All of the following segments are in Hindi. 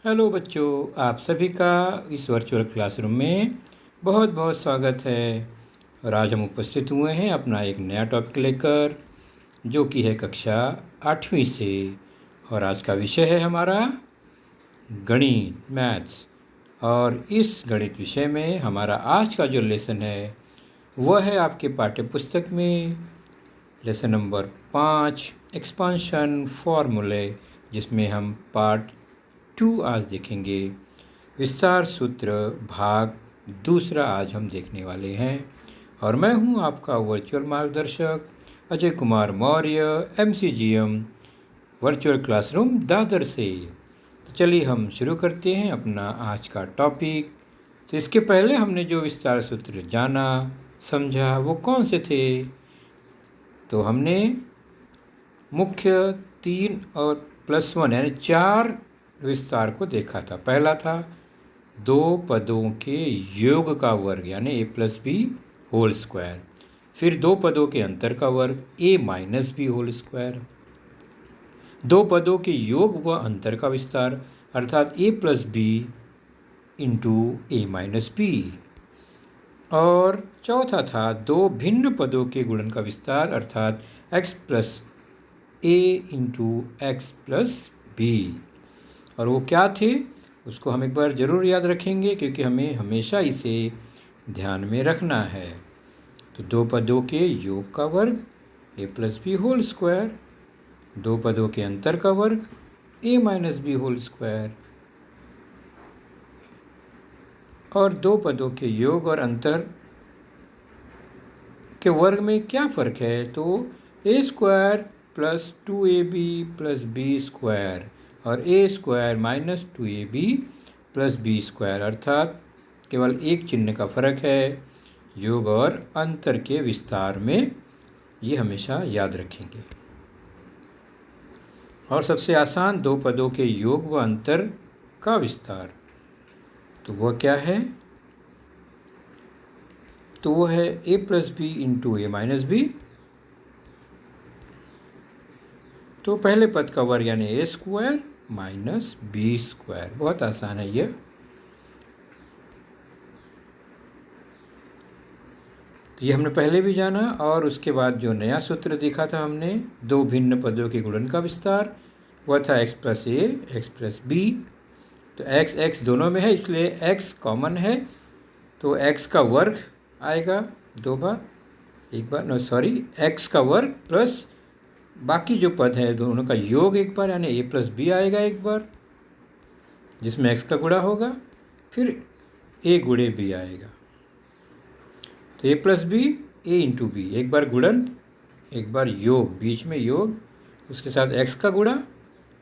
हेलो बच्चों, आप सभी का इस वर्चुअल क्लासरूम में बहुत बहुत स्वागत है। और आज हम उपस्थित हुए हैं अपना एक नया टॉपिक लेकर, जो कि है कक्षा 8वीं से। और आज का विषय है हमारा गणित, मैथ्स। और इस गणित विषय में हमारा आज का जो लेसन है वह है आपके पाठ्य पुस्तक में लेसन नंबर 5 एक्सपांशन फॉर्मूले, जिसमें हम पार्ट 2 आज देखेंगे। विस्तार सूत्र भाग दूसरा आज हम देखने वाले हैं। और मैं हूं आपका वर्चुअल मार्गदर्शक Ajay Kumar Maurya, MCGM virtual classroom Dadar से। तो चलिए हम शुरू करते हैं अपना आज का टॉपिक। तो इसके पहले हमने जो विस्तार सूत्र जाना समझा वो कौन से थे? तो हमने मुख्य 3 और +1 यानी 4 विस्तार को देखा था। पहला था दो पदों के योग का वर्ग यानी a+b होल स्क्वायर। फिर दो पदों के अंतर का वर्ग a-b होल स्क्वायर। दो पदों के योग व अंतर का विस्तार अर्थात a+b इंटू a-b। और चौथा था दो भिन्न पदों के गुणन का विस्तार अर्थात x+a इंटू x+b। और वो क्या थे उसको हम एक बार ज़रूर याद रखेंगे, क्योंकि हमें हमेशा इसे ध्यान में रखना है। तो दो पदों के योग का वर्ग a+b होल स्क्वायर, दो पदों के अंतर का वर्ग a-b होल स्क्वायर। और दो पदों के योग और अंतर के वर्ग में क्या फ़र्क है? तो a square plus 2ab plus b square और a square minus 2ab plus b square, अर्थात केवल एक चिन्ह का फ़र्क है। योग और अंतर के विस्तार में ये हमेशा याद रखेंगे। और सबसे आसान दो पदों के योग व अंतर का विस्तार, तो वह क्या है? तो वो है a+b इंटू a-b। तो पहले पद का वर्ग यानी a square minus b square. बहुत आसान है यह। तो ये हमने पहले भी जाना। और उसके बाद जो नया सूत्र देखा था हमने दो भिन्न पदों के गुणन का विस्तार, वह था x+a x+b। तो x दोनों में है इसलिए x कॉमन है, तो x का वर्ग आएगा दो बार, एक बार x का वर्ग प्लस बाकी जो पद है दोनों का योग एक बार यानी a+b आएगा एक बार, जिसमें x का गुणा होगा, फिर a गुणे b आएगा। तो a+b a इंटू बी, एक बार गुणन एक बार योग, बीच में योग, उसके साथ x का गुणा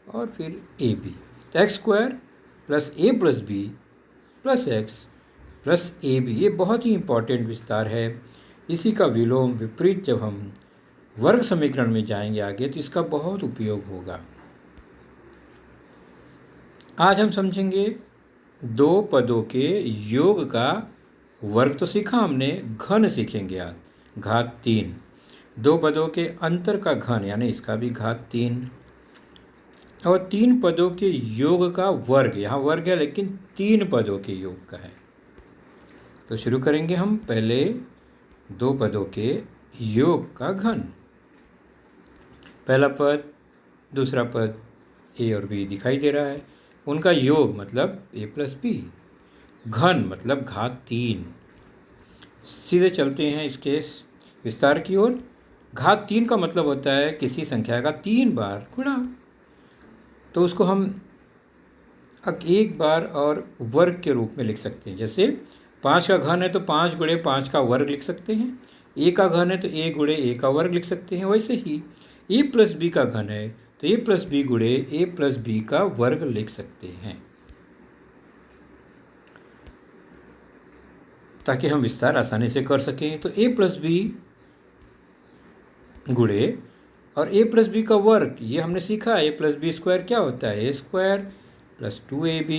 और फिर ab। तो x square plus a+b plus x plus ab, ये बहुत ही इम्पॉर्टेंट विस्तार है। इसी का विलोम विपरीत जब हम वर्ग समीकरण में जाएंगे आगे तो इसका बहुत उपयोग होगा। आज हम समझेंगे दो पदों के योग का वर्ग तो सीखा हमने, घन सीखेंगे आज घात 3। दो पदों के अंतर का घन यानी इसका भी घात 3। और तीन पदों के योग का वर्ग, यहाँ वर्ग है लेकिन तीन पदों के योग का है। तो शुरू करेंगे हम पहले दो पदों के योग का घन। पहला पद दूसरा पद a और b दिखाई दे रहा है, उनका योग मतलब a+b, घन मतलब घात 3। सीधे चलते हैं इसके विस्तार की ओर। घात 3 का मतलब होता है किसी संख्या का 3 बार गुणा। तो उसको हम एक बार और वर्ग के रूप में लिख सकते हैं। जैसे 5 का घन है तो 5 गुणे 5 का वर्ग लिख सकते हैं। a का घन है तो a गुणे a का वर्ग लिख सकते हैं। वैसे ही a+b का घन है तो a+b गुणे a+b का वर्ग लिख सकते हैं, ताकि हम विस्तार आसानी से कर सकें। तो a+b गुणे और a+b का वर्ग, ये हमने सीखा a+b स्क्वायर क्या होता है, a square plus 2ab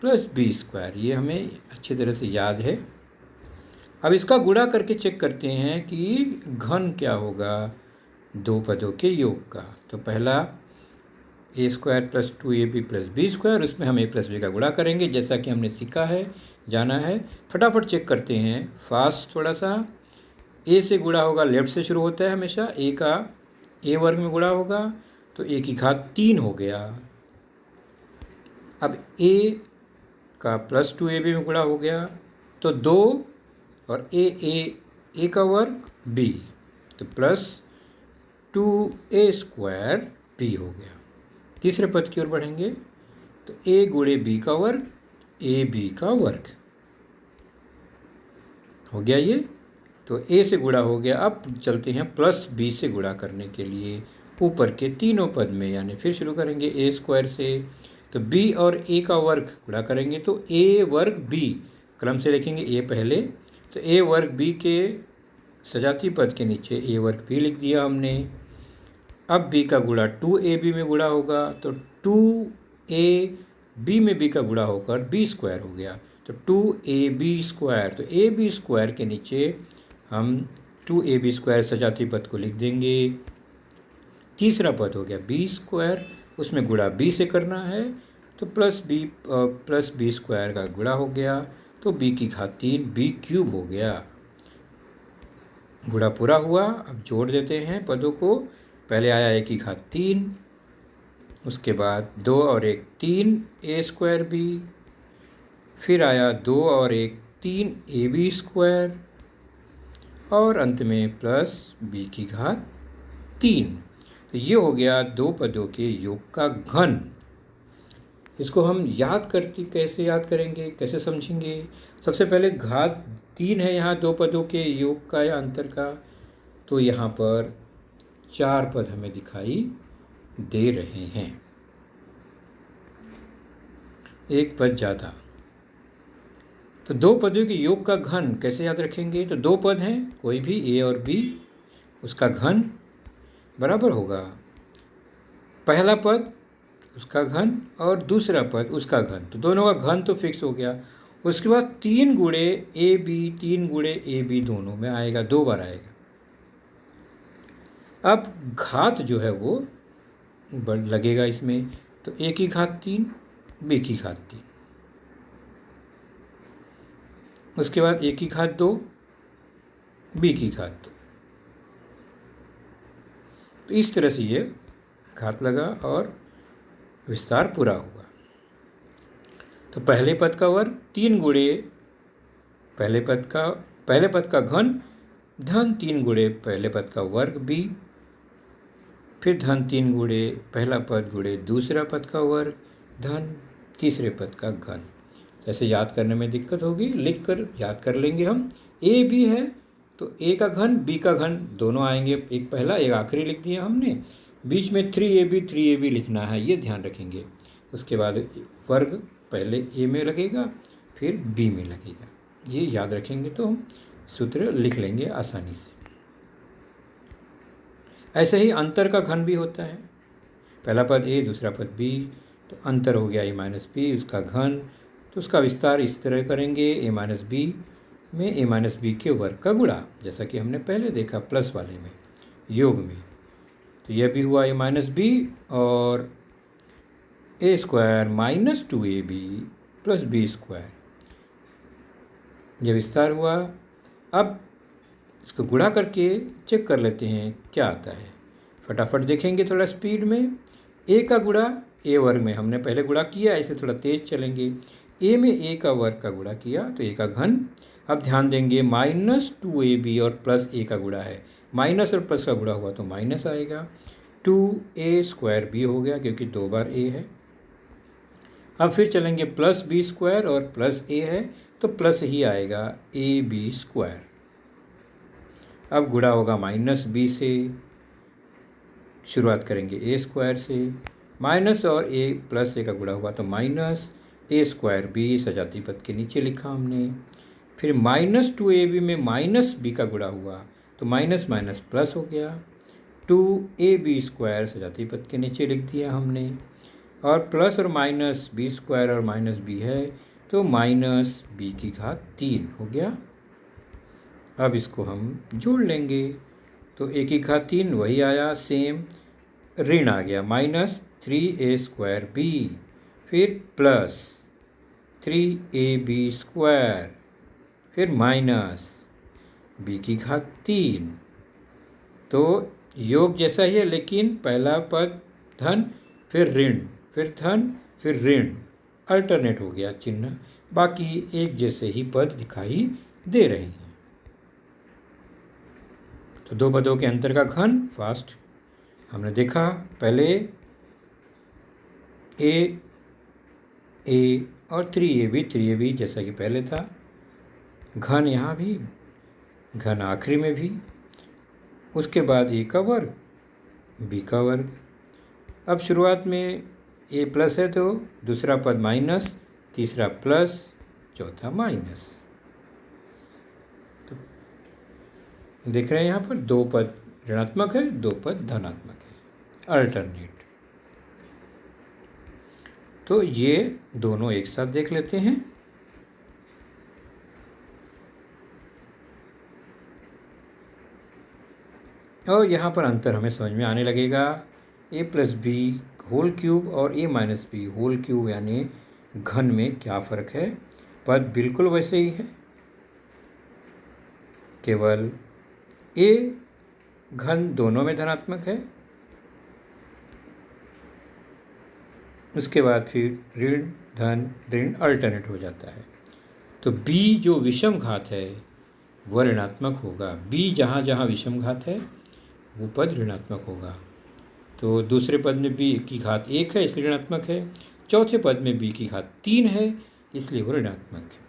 plus b square, ये हमें अच्छी तरह से याद है। अब इसका गुणा करके चेक करते हैं कि घन क्या होगा दो पदों के योग का। तो पहला a square plus 2ab plus b square, उसमें हम ए प्लस बी का गुणा करेंगे जैसा कि हमने सीखा है, जाना है। फटाफट चेक करते हैं, फास्ट थोड़ा सा। ए से गुणा होगा, लेफ्ट से शुरू होता है हमेशा, ए का ए वर्ग में गुणा होगा तो ए की घात 3 हो गया। अब ए का प्लस 2ab में गुणा हो गया तो 2 और ए का वर्ग बी, तो प्लस 2a स्क्वायर बी हो गया। तीसरे पद की ओर बढ़ेंगे तो a गुणे बी का वर्ग ए बी का वर्ग हो गया ये, तो a से गुणा हो गया। अब चलते हैं प्लस b से गुणा करने के लिए ऊपर के तीनों पद में, यानी फिर शुरू करेंगे a स्क्वायर से, तो b और a का वर्ग गुणा करेंगे तो a वर्ग b, क्रम से लिखेंगे a पहले, तो a वर्ग b के सजाती पद के नीचे a वर्ग b लिख दिया हमने। अब b का गुणा 2ab में गुणा होगा तो 2ab में b का गुणा होकर b स्क्वायर हो गया, तो 2ab स्क्वायर, तो ab स्क्वायर के नीचे हम 2ab स्क्वायर सजाती पद को लिख देंगे। तीसरा पद हो गया b स्क्वायर, उसमें गुणा b से करना है तो प्लस b स्क्वायर का गुणा हो गया तो b की घात 3 b क्यूब हो गया। गुणा पूरा हुआ। अब जोड़ देते हैं पदों को। पहले आया a की घात 3, उसके बाद 2 और 1 3 a स्क्वायर b, फिर आया 2 और 1 3 ab स्क्वायर, और अंत में प्लस b की घात 3। तो ये हो गया दो पदों के योग का घन। इसको हम कैसे याद करेंगे, कैसे समझेंगे? सबसे पहले घात 3 है यहाँ दो पदों के योग का या अंतर का, तो यहाँ पर 4 पद हमें दिखाई दे रहे हैं, एक पद ज़्यादा। तो दो पदों के योग का घन कैसे याद रखेंगे? तो दो पद हैं, कोई भी a और b, उसका घन बराबर होगा पहला पद उसका घन और दूसरा पद उसका घन, तो दोनों का घन तो फिक्स हो गया। उसके बाद 3 गुणे ए बी दोनों में आएगा, 2 बार आएगा। अब घात जो है वो लगेगा इसमें, तो a की घात 3 b की घात 3, उसके बाद a की घात 2 b की घात 2। तो इस तरह से ये घात लगा और विस्तार पूरा हुआ। तो पहले पद का वर्ग 3 गुणे पहले पद का घन धन 3 गुणे पहले पद का वर्ग b, फिर धन 3 गुणे पहला पद गुणे दूसरा पद का वर्ग धन तीसरे पद का घन। ऐसे याद करने में दिक्कत होगी, लिख कर याद कर लेंगे हम। a b है तो a का घन b का घन दोनों आएंगे, एक पहला एक आखिरी लिख दिया हमने, बीच में 3ab लिखना है, ये ध्यान रखेंगे। उसके बाद वर्ग पहले a में लगेगा फिर b में लगेगा, ये याद रखेंगे तो हम सूत्र लिख लेंगे आसानी से। ऐसे ही अंतर का घन भी होता है, पहला पद a दूसरा पद b, तो अंतर हो गया a माइनस बी, उसका घन, तो उसका विस्तार इस तरह करेंगे, a माइनस बी में a माइनस बी के वर्ग का गुणा, जैसा कि हमने पहले देखा प्लस वाले में योग में। तो यह भी हुआ a माइनस बी और a square minus 2ab plus b square, यह विस्तार हुआ। अब इसको गुणा करके चेक कर लेते हैं क्या आता है, फटाफट देखेंगे थोड़ा स्पीड में। a का गुणा a वर्ग में हमने पहले गुणा किया, ऐसे थोड़ा तेज चलेंगे। a में a का वर्ग का गुणा किया तो a का घन। अब ध्यान देंगे माइनस 2ab और प्लस a का गुणा है, माइनस और प्लस का गुणा हुआ तो माइनस आएगा, 2a स्क्वायर b हो गया क्योंकि 2 बार a है। अब फिर चलेंगे प्लस b स्क्वायर और प्लस a है तो प्लस ही आएगा ab स्क्वायर। अब गुणा होगा माइनस b से, शुरुआत करेंगे a स्क्वायर से, माइनस और a प्लस a का गुणा हुआ तो माइनस a स्क्वायर b सजाती पद के नीचे लिखा हमने। फिर माइनस 2ab में माइनस b का गुणा हुआ तो माइनस माइनस प्लस हो गया, 2ab स्क्वायर सजाती पद के नीचे लिख दिया हमने। और प्लस और माइनस b स्क्वायर और माइनस b है तो माइनस b की घात 3 हो गया। अब इसको हम जोड़ लेंगे तो a की घात 3 वही आया सेम, ऋण आ गया माइनस 3a²b, फिर प्लस 3ab², फिर माइनस b की घात 3। तो योग जैसा ही है, लेकिन पहला पद धन, फिर ऋण, फिर धन, फिर ऋण, अल्टरनेट हो गया चिन्ह। बाकी एक जैसे ही पद दिखाई दे रहे हैं। तो दो पदों के अंतर का घन फास्ट हमने देखा। पहले ए और 3ab जैसा कि पहले था। घन यहाँ भी, घन आखिरी में भी। उसके बाद ए का वर्ग, बी का वर्ग। अब शुरुआत में ए प्लस है तो दूसरा पद माइनस, तीसरा प्लस, चौथा माइनस। तो देख रहे हैं यहाँ पर दो पद ऋणात्मक है, दो पद धनात्मक है, अल्टरनेट। तो ये दोनों एक साथ देख लेते हैं। और यहाँ पर अंतर हमें समझ में आने लगेगा। a+b² और a-b² यानी घन में क्या फ़र्क है। पद बिल्कुल वैसे ही है, केवल a घन दोनों में धनात्मक है। उसके बाद फिर ऋण धन ऋण अल्टरनेट हो जाता है। तो b जो विषम घात है वह ऋणात्मक होगा। b जहाँ जहाँ विषम घात है वो पद ऋणात्मक होगा। तो दूसरे पद में b की घात 1 है इसलिए ऋणात्मक है। चौथे पद में b की घात 3 है इसलिए वो ऋणात्मक है।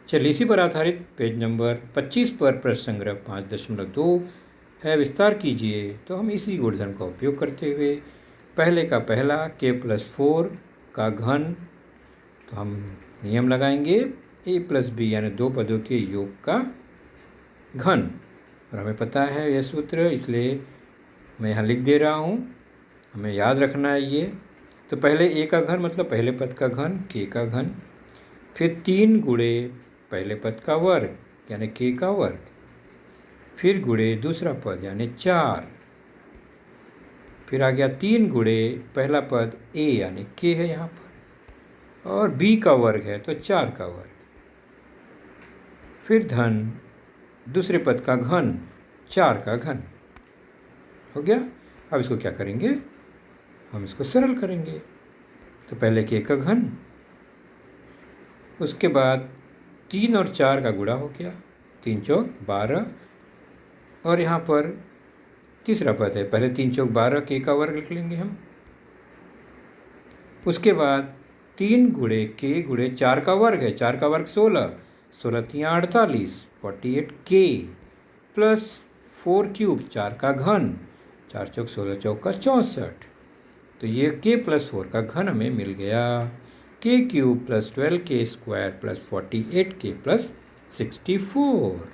चलिए इसी पर आधारित पेज नंबर 25 पर प्रश्न संग्रह 5.2 है, विस्तार कीजिए। तो हम इसी गुणधर्म का उपयोग करते हुए पहले का पहला k+4 का घन, तो हम नियम लगाएंगे a+b यानी दो पदों के योग का घन। और हमें पता है यह सूत्र, इसलिए मैं यहाँ लिख दे रहा हूँ, हमें याद रखना है ये। तो पहले a का घन मतलब पहले पद का घन, k का घन, फिर 3 गुणे पहले पद का वर्ग यानी k का वर्ग, फिर गुणे दूसरा पद यानी 4, फिर आ गया 3 गुणे पहला पद a यानी k है यहाँ पर, और b का वर्ग है तो 4 का वर्ग, फिर धन दूसरे पद का घन 4 का घन हो गया। अब इसको क्या करेंगे, हम इसको सरल करेंगे। तो पहले k का घन, उसके बाद 3 और 4 का गुणा हो गया, 3 चौक 12, और यहाँ पर तीसरा पद है, पहले 3 चौक 12 k का वर्ग लिख लेंगे हम। उसके बाद 3 गुणे k गुणे 4 का वर्ग है, 4 का वर्ग 16, 16 3 48, 48k प्लस 4³ 4 का घन, 4 चौक 16 चौक 64। तो ये k+4 का घन हमें मिल गया, k³ + 12k² + 48k + 64।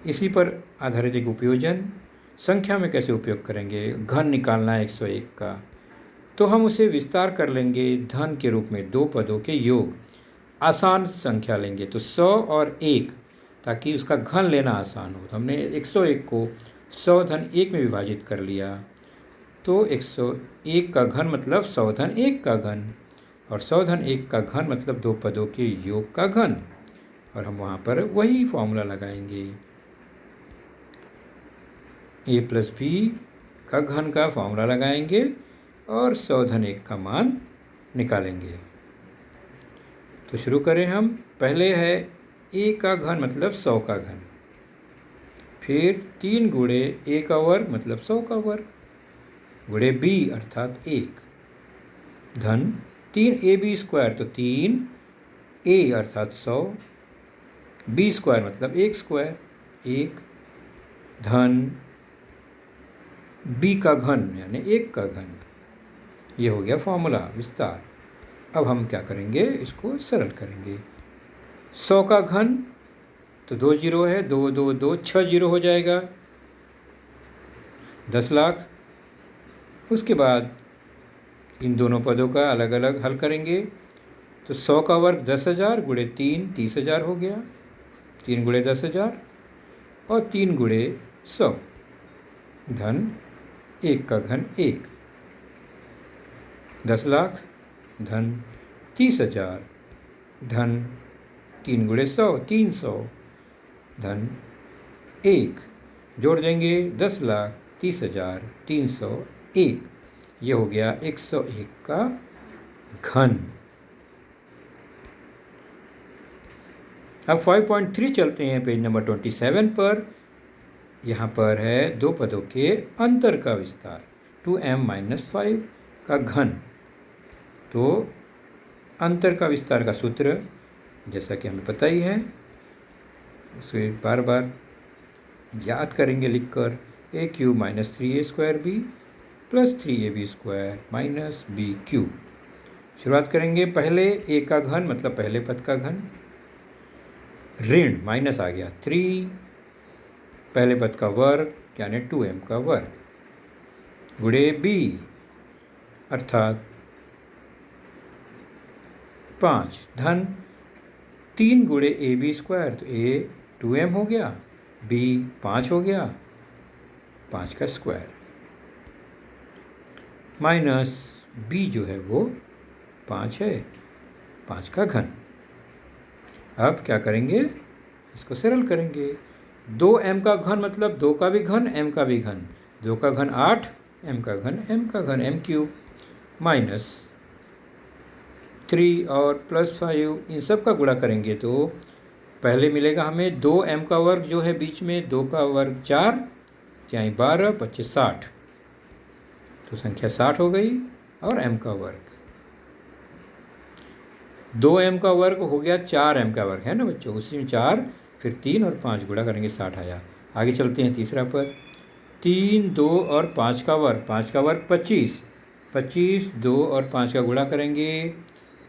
इसी पर आधारित एक उपयोजन, संख्या में कैसे उपयोग करेंगे। घन निकालना है 101 का, तो हम उसे विस्तार कर लेंगे धन के रूप में दो पदों के योग। आसान संख्या लेंगे तो 100 और 1, ताकि उसका घन लेना आसान हो। तो हमने 101 को 100 धन 1 में विभाजित कर लिया, तो 101 का घन मतलब 100 धन 1 का घन, और 100 धन 1 का घन मतलब दो पदों के योग का घन। और हम वहाँ पर वही फॉर्मूला लगाएंगे, a+b का घन का फॉर्मूला लगाएंगे और 100 धन 1 का मान निकालेंगे। तो शुरू करें हम। पहले है a का घन मतलब 100 का घन, फिर 3 गुणे a का वर्ग मतलब 100 का वर्ग, गुणे b अर्थात 1, धन 3ab² तो 3a अर्थात 100, b² मतलब 1², 1, धन b का घन यानी 1 का घन। ये हो गया फॉर्मूला विस्तार। अब हम क्या करेंगे, इसको सरल करेंगे। 100 का घन तो 2 जीरो है, 2 2 2 6 जीरो हो जाएगा, 10 लाख। उसके बाद इन दोनों पदों का अलग अलग हल करेंगे। तो 100 का वर्ग 10,000 गुणे 3 30,000 हो गया, 3 गुणे 10,000, और 3 गुणे 100 धन 1 का घन 1, 10 लाख धन 30,000 धन 3 गुणे 100 300 धन 1, जोड़ देंगे 10 लाख 30,000 301, ये हो गया 101 का घन। अब 5.3 चलते हैं पेज नंबर 27 पर। यहाँ पर है दो पदों के अंतर का विस्तार, 2m-5 का घन। तो अंतर का विस्तार का सूत्र जैसा कि हमें पता ही है, उसे बार बार याद करेंगे लिखकर, a³ - 3a² plus 3ab² minus b³। शुरुआत करेंगे पहले a का घन मतलब पहले पद का घन, ऋण माइनस आ गया 3, पहले पद का वर्ग यानी 2m का वर्ग गुणे b अर्थात 5 धन 3 गुणे ab², तो a 2m हो गया, b 5 हो गया, 5 का स्क्वायर माइनस b जो है वो 5 है, 5 का घन। अब क्या करेंगे, इसको सरल करेंगे। 2m का घन मतलब 2 का भी घन m का भी घन, 2 का घन 8, m का घन m का घन m³ माइनस 3 और प्लस 5, इन सब का गुणा करेंगे तो पहले मिलेगा हमें 2m का वर्ग जो है बीच में, 2 का वर्ग 4, यानी 12, 25, 60, तो संख्या 60 हो गई, और m का वर्ग 2m का वर्ग हो गया 4m का वर्ग, है ना बच्चों, उसी में 4 फिर 3 और 5 गुणा करेंगे 60 आया। आगे चलते हैं तीसरा पद, 3, 2 और 5 का वर्ग, 5 का वर्ग 25, 25 2 और 5 का गुणा करेंगे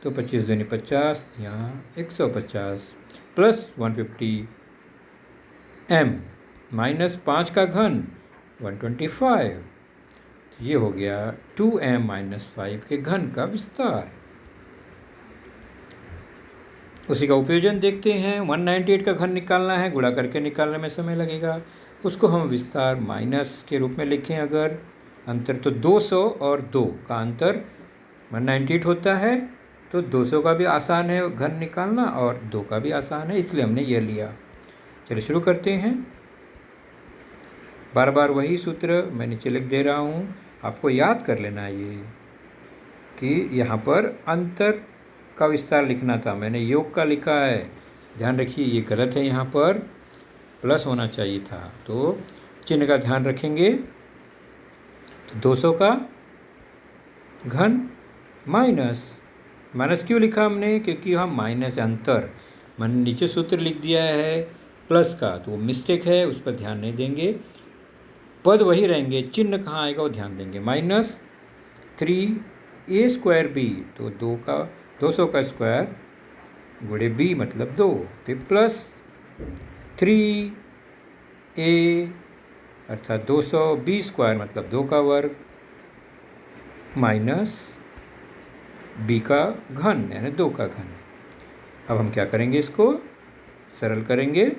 तो 25 दूनी 50, यहाँ 150 प्लस 150 m माइनस 5 का घन 125, तो ये हो गया 2m-5 के घन का विस्तार। उसी का उपयोजन देखते हैं। 198 का घन निकालना है, गुणा करके निकालने में समय लगेगा, उसको हम विस्तार माइनस के रूप में लिखें। अगर अंतर तो 200 और 2 का अंतर 198 होता है, तो 200 का भी आसान है घन निकालना और 2 का भी आसान है, इसलिए हमने ये लिया। चलिए शुरू करते हैं। बार बार वही सूत्र मैं नीचे लिख दे रहा हूँ, आपको याद कर लेना ये कि यहाँ पर अंतर का विस्तार लिखना था, मैंने योग का लिखा है, ध्यान रखिए ये गलत है, यहाँ पर प्लस होना चाहिए था, तो चिन्ह का ध्यान रखेंगे। तो 200 का घन माइनस क्यों लिखा हमने, क्योंकि हम माइनस अंतर, मैंने नीचे सूत्र लिख दिया है प्लस का, तो वो मिस्टेक है, उस पर ध्यान नहीं देंगे, पद वही रहेंगे, चिन्ह कहाँ आएगा वो ध्यान देंगे। माइनस 3a²b, तो 200 का स्क्वायर गुणे b मतलब 2, फिर प्लस 3a अर्थात 200 b² मतलब 2 का वर्ग माइनस b का घन यानी 2 का घन। अब हम क्या करेंगे, इसको सरल करेंगे।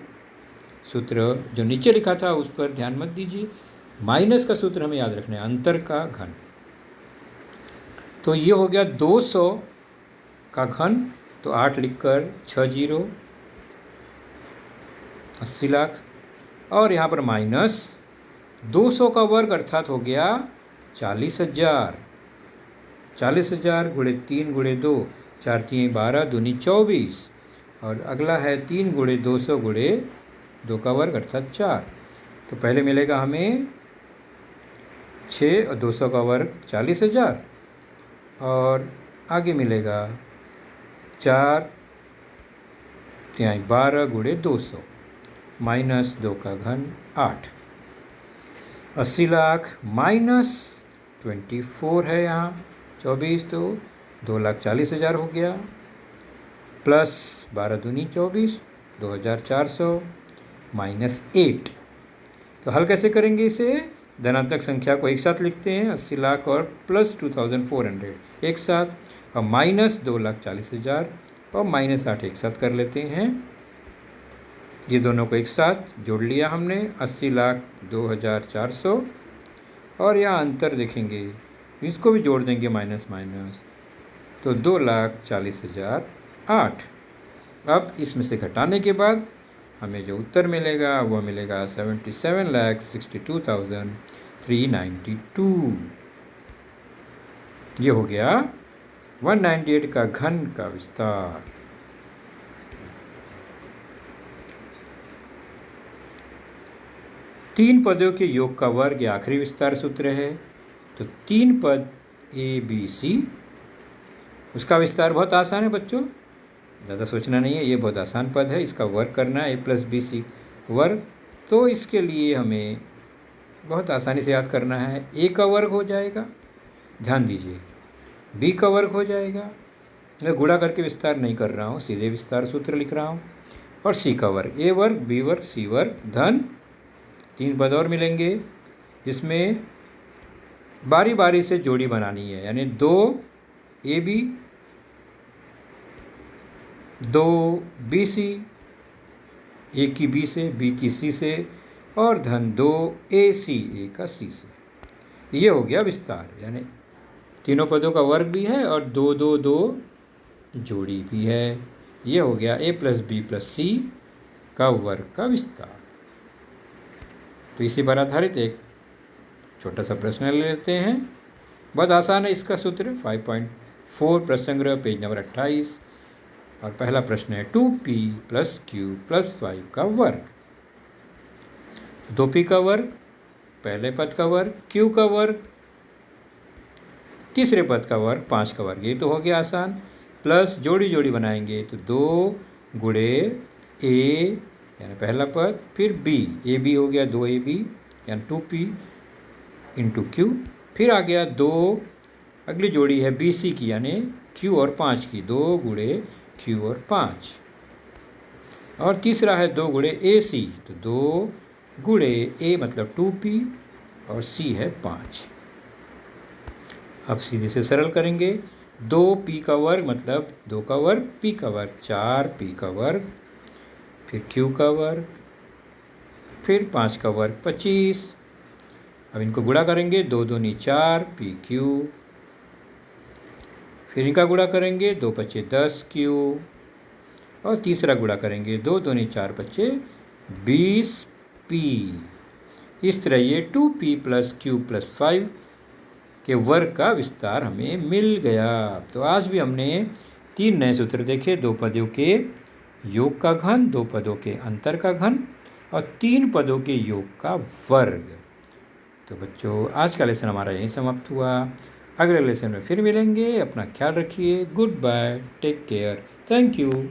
सूत्र जो नीचे लिखा था उस पर ध्यान मत दीजिए, माइनस का सूत्र हमें याद रखना है, अंतर का घन। तो ये हो गया 200 का घन, तो 8 लिखकर 6 0 80 लाख, और यहाँ पर माइनस 200 का वर्ग अर्थात हो गया 40,000, 40,000 गुणे 3 गुणे 2, 4 3 12 दूनी 24, और अगला है 3 गुणे 200 गुणे 2 का वर्ग अर्थात 4, तो पहले मिलेगा हमें 6 और 200 का वर्ग 40,000, और आगे मिलेगा 4 12 गुणे 200 माइनस 2 का घन 8, 80 लाख माइनस 24 है यहाँ 24, तो 2,40,000 हो गया, प्लस 12 दूनी 24 2,400 माइनस 8। तो हल कैसे करेंगे इसे, धनात्मक संख्या को एक साथ लिखते हैं, 80 लाख और प्लस 2,400 एक साथ, और माइनस 2,40,000 और माइनस 8 एक साथ कर लेते हैं। ये दोनों को एक साथ जोड़ लिया हमने, 80,02,400, और यहाँ अंतर देखेंगे, इसको भी जोड़ देंगे माइनस माइनस, तो 2,40,008। अब इसमें से घटाने के बाद हमें जो उत्तर मिलेगा वो मिलेगा 77,62,392। ये हो गया 198 का घन का विस्तार। तीन पदों के योग का वर्ग या आखिरी विस्तार सूत्र है। तो तीन पद ABC, उसका विस्तार बहुत आसान है बच्चों, ज़्यादा सोचना नहीं है, ये बहुत आसान पद है, इसका वर्ग करना है A+BC वर्ग। तो इसके लिए हमें बहुत आसानी से याद करना है, A का वर्ग हो जाएगा, ध्यान दीजिए, B का वर्ग हो जाएगा, मैं गुणा करके विस्तार नहीं कर रहा हूँ, सीधे विस्तार सूत्र लिख रहा हूँ, और C का वर्ग, A वर्ग, B वर्ग, C वर्ग, धन तीन पद और मिलेंगे जिसमें बारी बारी से जोड़ी बनानी है, यानी 2AB, 2BC, A की B से, B की C से, और धन 2AC, A का C से। ये हो गया विस्तार, यानी तीनों पदों का वर्ग भी है और 2 2 2 जोड़ी भी है। ये हो गया A+B+C का वर्ग का विस्तार। तो इसी पर आधारित एक छोटा सा प्रश्न ले लेते हैं, बहुत आसान है इसका सूत्र, 5.4 प्रश्न संग्रह, पेज नंबर 28, और पहला प्रश्न है 2p + q + 5 का वर्ग। 2p का वर्ग, पहले पद का वर्ग, q का वर्ग, तीसरे पद का वर्ग, 5 का वर्ग। ये तो हो गया आसान, प्लस जोड़ी जोड़ी बनाएंगे तो 2 गुणे a यानी पहला पद, फिर b, ab हो गया 2ab यानी 2p × q, फिर आ गया 2, अगली जोड़ी है bc की यानी q और 5 की, 2 गुणे q और 5, और तीसरा है 2 गुणे ac, तो 2 गुणे a मतलब 2p और c है 5। अब सीधे से सरल करेंगे, 2p का वर्ग मतलब 2 का वर्ग, p का वर्ग 4p का वर्ग, फिर q का वर्ग, फिर 5 का वर्ग 25। अब इनको गुणा करेंगे, 2 दूनी 4 pq, फिर इनका गुणा करेंगे, 2 × 5 = 10q, और तीसरा गुणा करेंगे, 2 दूनी 4 × 5 = 20p। इस तरह ये 2p + q + 5 के वर्ग का विस्तार हमें मिल गया। तो आज भी हमने 3 नए सूत्र देखे, 2 पदों के योग का घन, 2 पदों के अंतर का घन, और 3 पदों के योग का वर्ग। तो बच्चों आज का लेसन हमारा यहीं समाप्त हुआ, अगले लेसन में फिर मिलेंगे, अपना ख्याल रखिए, goodbye, take care, thank you.